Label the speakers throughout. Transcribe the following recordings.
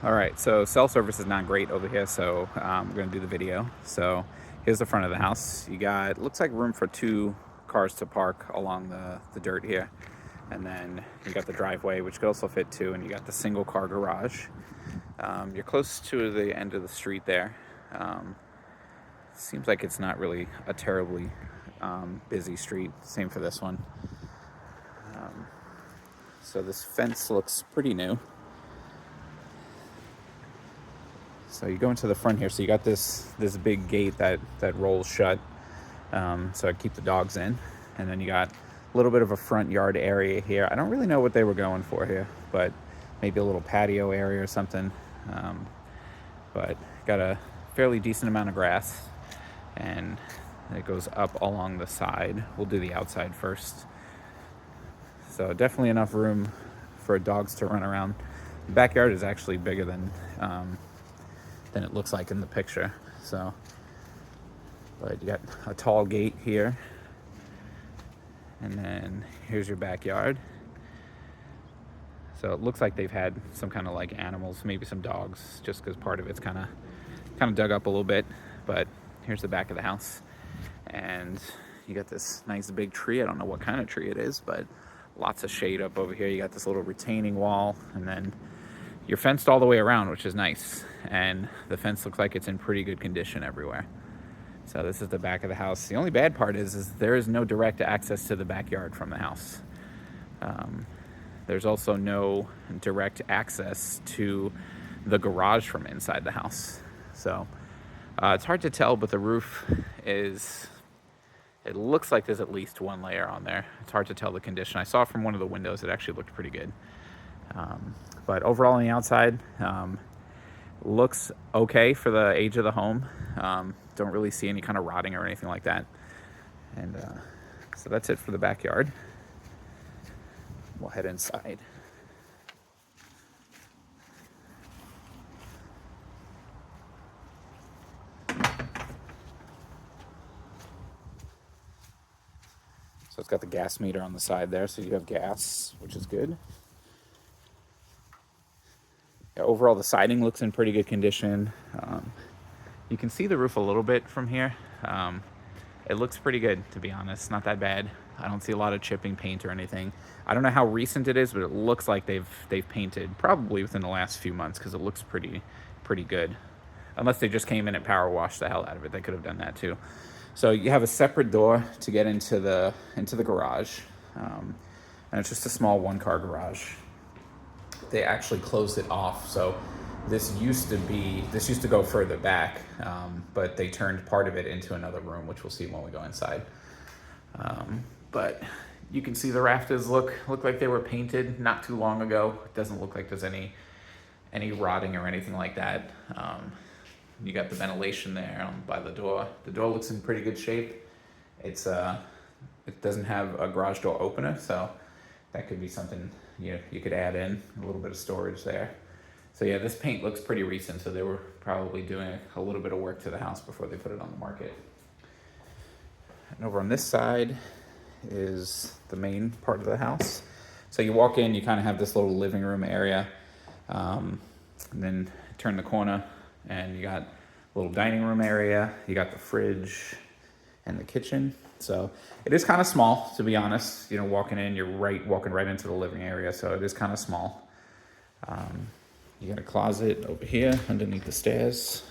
Speaker 1: All right, so cell service is not great over here, so we're gonna do the video. So here's the front of the house. You got, looks like room for two cars to park along the dirt here. And then you got the driveway, which could also fit two, and you got the single car garage. You're close to the end of the street there. Um, Seems like it's not really a terribly busy street. Same for this one. So this fence looks pretty new. So you go into the front here. So you got this big gate that rolls shut. So I keep the dogs in, and then you got a little bit of a front yard area here. I don't really know what they were going for here, but maybe a little patio area or something. But got a fairly decent amount of grass, and it goes up along the side. We'll do the outside first. So definitely enough room for dogs to run around. The backyard is actually bigger than it looks like in the picture. So, but you got a tall gate here, and then here's your backyard. So it looks like they've had some kind of like animals, maybe some dogs, just because part of it's kind of dug up a little bit. But here's the back of the house, and you got this nice big tree. I don't know what kind of tree it is, but lots of shade up over here. You got this little retaining wall, and then you're fenced all the way around, which is nice. And the fence looks like it's in pretty good condition everywhere. So this is the back of the house. The only bad part is there is no direct access to the backyard from the house. There's also no direct access to the garage from inside the house. So it's hard to tell, but the roof is, it looks like there's at least one layer on there. It's hard to tell the condition. I saw from one of the windows, it actually looked pretty good. But overall on the outside, looks okay for the age of the home. Don't really see any kind of rotting or anything like that. And so that's it for the backyard. We'll head inside. So it's got the gas meter on the side there, so you have gas, which is good. Yeah, overall, the siding looks in pretty good condition. You can see the roof a little bit from here. It looks pretty good, to be honest. Not that bad. I don't see a lot of chipping paint or anything. I don't know how recent it is, but it looks like they've painted probably within the last few months, because it looks pretty good. Unless they just came in and power washed the hell out of it, they could have done that too. So you have a separate door to get into the garage, and it's just a small one-car garage. They actually closed it off, so this used to go further back, but they turned part of it into another room, which we'll see when we go inside. But you can see the rafters look like they were painted not too long ago. It doesn't look like there's any rotting or anything like that. You got the ventilation there by the door. The door looks in pretty good shape. It doesn't have a garage door opener, so that could be something you could add in, a little bit of storage there. So yeah, this paint looks pretty recent, so they were probably doing a little bit of work to the house before they put it on the market. And over on this side is the main part of the house. So you walk in, you kind of have this little living room area, and then turn the corner, and you got a little dining room area. You got the fridge and the kitchen. So it is kind of small, to be honest. Walking in, you're walking right into the living area, so it is kind of small. You got a closet over here underneath the stairs.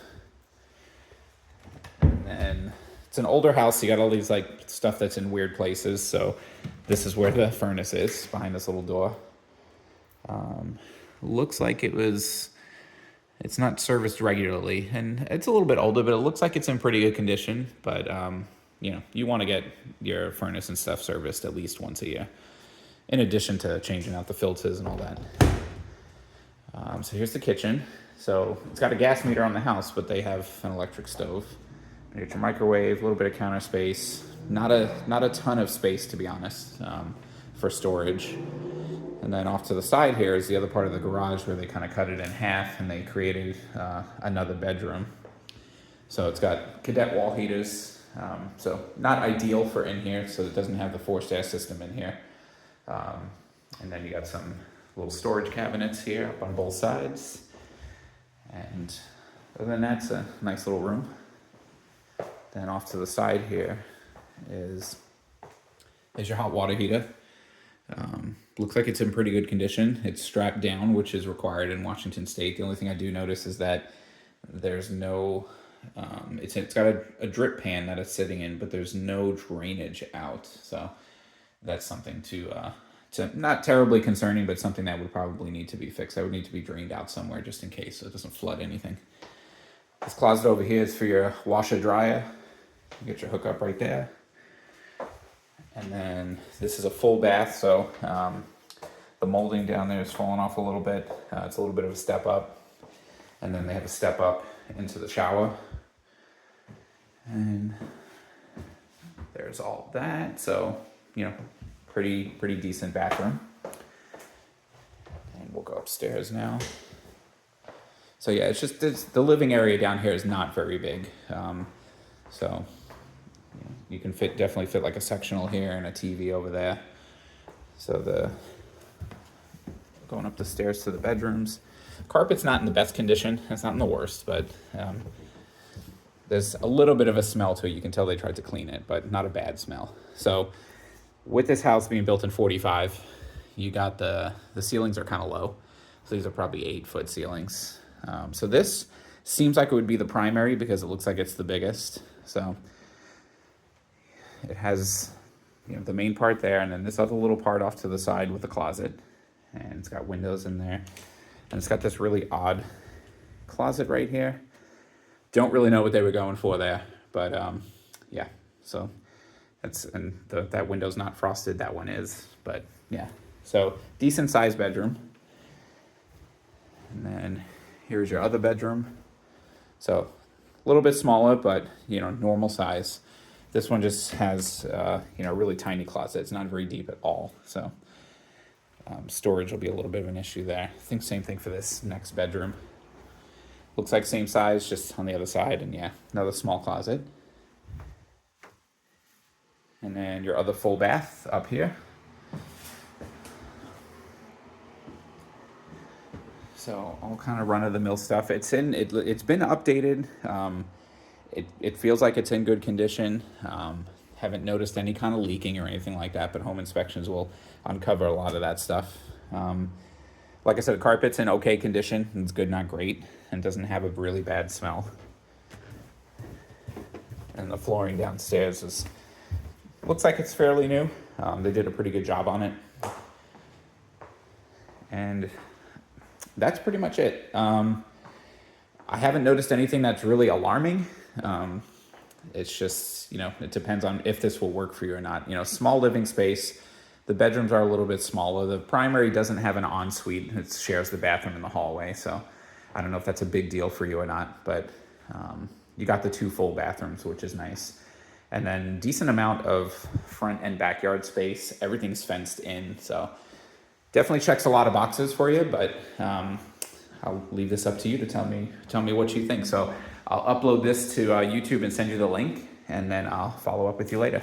Speaker 1: And then it's an older house, so you got all these like stuff that's in weird places. So this is where the furnace is, behind this little door. Looks like it's not serviced regularly, and it's a little bit older, but it looks like it's in pretty good condition. But you want to get your furnace and stuff serviced at least once a year, in addition to changing out the filters and all that. So here's the kitchen. So it's got a gas meter on the house, but they have an electric stove. You get your microwave, a little bit of counter space. Not a ton of space, to be honest, for storage. And then off to the side here is the other part of the garage where they kind of cut it in half and they created another bedroom. So it's got cadet wall heaters. So not ideal for in here, so it doesn't have the forced air system in here. And then you got some little storage cabinets here up on both sides. And other than that, it's a nice little room. Then off to the side here is your hot water heater. Looks like it's in pretty good condition. It's strapped down, which is required in Washington State. The only thing I do notice is that there's no, it's got a drip pan that it's sitting in, but there's no drainage out. So that's something to not terribly concerning, but something that would probably need to be fixed. That would need to be drained out somewhere just in case so it doesn't flood anything. This closet over here is for your washer dryer. You get your hookup right there. And then this is a full bath, so the molding down there is falling off a little bit. It's a little bit of a step up. And then they have a step up into the shower. And there's all that. So, you know, pretty decent bathroom. And we'll go upstairs now. So yeah, it's just the living area down here is not very big. So you can definitely fit like a sectional here and a TV over there. So going up the stairs to the bedrooms. Carpet's not in the best condition. It's not in the worst, but there's a little bit of a smell to it. You can tell they tried to clean it, but not a bad smell. So with this house being built in 45, you got the ceilings are kind of low. So these are probably 8-foot ceilings. So this seems like it would be the primary because it looks like it's the biggest. So it has, you know, the main part there, and then this other little part off to the side with a closet, and it's got windows in there, and it's got this really odd closet right here. Don't really know what they were going for there, but yeah. So that window's not frosted. That one is, but yeah. So decent sized bedroom, and then here's your other bedroom. So a little bit smaller, but you know, normal size. This one just has, you know, a really tiny closet. It's not very deep at all. So storage will be a little bit of an issue there. I think same thing for this next bedroom. Looks like same size, just on the other side. And yeah, another small closet. And then your other full bath up here. So all kind of run-of-the-mill stuff. It's been updated. It feels like it's in good condition. Haven't noticed any kind of leaking or anything like that, but home inspections will uncover a lot of that stuff. Like I said, the carpet's in okay condition. It's good, not great, and doesn't have a really bad smell. And the flooring downstairs looks like it's fairly new. They did a pretty good job on it. And that's pretty much it. I haven't noticed anything that's really alarming. It's just, you know, it depends on if this will work for you or not. You know, small living space. The bedrooms are a little bit smaller. The primary doesn't have an ensuite. It shares the bathroom in the hallway. So I don't know if that's a big deal for you or not, but you got the 2 full bathrooms, which is nice. And then decent amount of front and backyard space. Everything's fenced in. So definitely checks a lot of boxes for you, but I'll leave this up to you to tell me what you think. So I'll upload this to YouTube and send you the link, and then I'll follow up with you later.